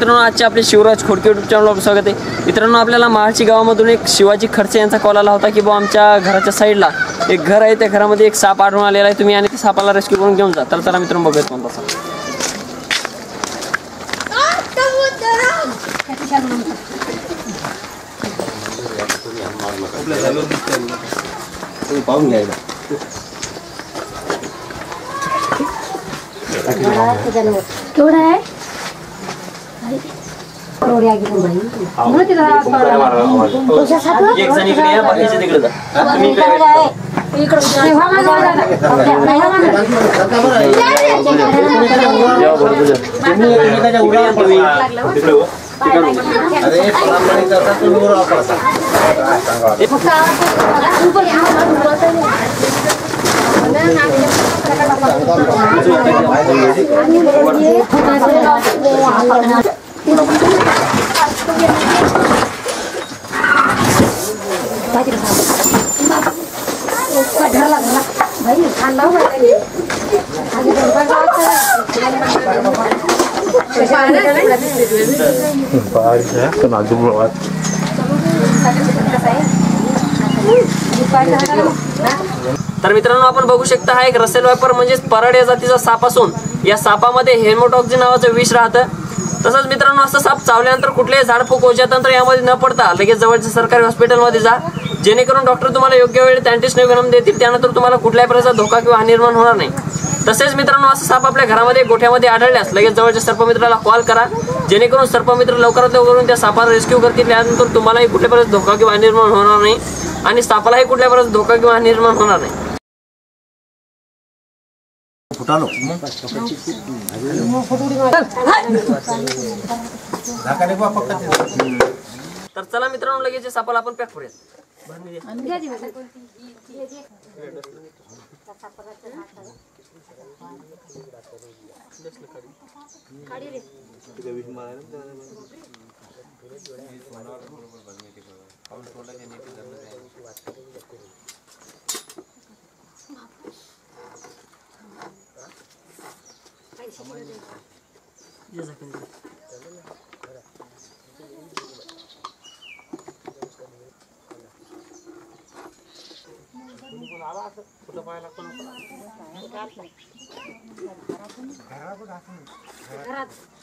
मित्रांनो, आजच्या आपले शिवराज खोडके यूट्यूब चॅनलवर स्वागत आहे। मित्रांनो, आपल्याला महाडची गावामधून एक शिवाजी खडसे यांचा कॉल आला होता की आमच्या घराच्या साईडला एक घर आहे, त्या घरामध्ये एक साप आढळून आलेला आहे, तुम्ही आणि त्या सापाला रेस्क्यू करून घेऊन जा। तर चला मित्रांनो, बघूयात कोणता साप। केवढा आहे? एक जण इकडे या, बाकीचे तिकडे जा। तुम्ही इकडे तर मित्रांनो, आपण बघू शकता हा एक रसेल वायपर म्हणजे परड या जातीचा साप असून या सापामध्ये हेमोटॉक्सिन नावाचं विष राहतं। तसंच मित्रांनो, असं साप चावल्यानंतर कुठलेही झाडफूक ओझ्यातंत्र यामध्ये न पडता लगेच जवळच्या सरकारी हॉस्पिटलमध्ये जा, जेणेकरून डॉक्टर तुम्हाला योग्य वेळेत अँटीस्नेव्हनम देतील, त्यानंतर तुम्हाला कुठल्याही प्रकारचा धोका किंवा हानी निर्माण होणार नाही। तसेच मित्रांनो, असं साप आपल्या घरामध्ये गोठ्यामध्ये आढळल्यास लगेच जवळच्या सर्पमित्राला कॉल करा, जेणेकरून सर्पमित्र लवकरात लवकर त्या सापाला रेस्क्यू करतील, त्यानंतर तुम्हालाही कुठल्या प्रकारचा धोका किंवा हानी निर्माण होणार नाही आणि सापालाही कुठल्या प्रकारचा धोका किंवा हानी निर्माण होणार नाही। तर चला मित्रांनो, लगेच सापाला आपण पॅक करूया।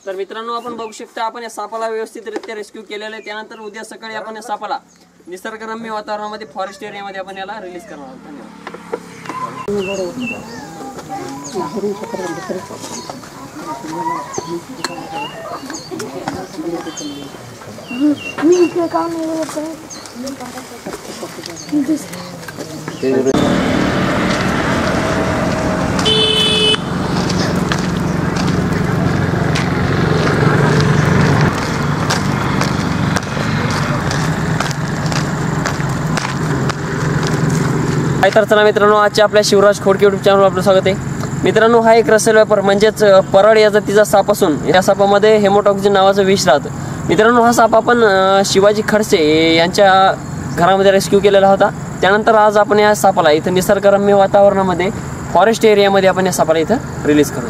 तर मित्रांनो, आपण बघू शकता आपण या सापाला व्यवस्थितरित्या रेस्क्यू केलेलं आहे। त्यानंतर उद्या सकाळी आपण या सापाला निसर्गरम्य वातावरणामध्ये फॉरेस्ट एरियामध्ये आपण याला रिलीज करणार आहोत। धन्यवाद। तर चला मित्रांनो, आजच्या आपल्या शिवराज खोडके यूट्यूब चॅनलवर आपलं स्वागत आहे। मित्रांनो, हा एक रसेल वायपर म्हणजेच परड या जातीचा साप असून या सापामध्ये हेमोटॉक्सिन नावाचं विष राहतं। मित्रांनो, हा साप आपण शिवाजी खडसे यांच्या घरामध्ये रेस्क्यू केलेला होता। त्यानंतर आज आपण या सापाला इथं निसर्गरम्य वातावरणामध्ये फॉरेस्ट एरियामध्ये आपण या सापाला इथं रिलीज करू।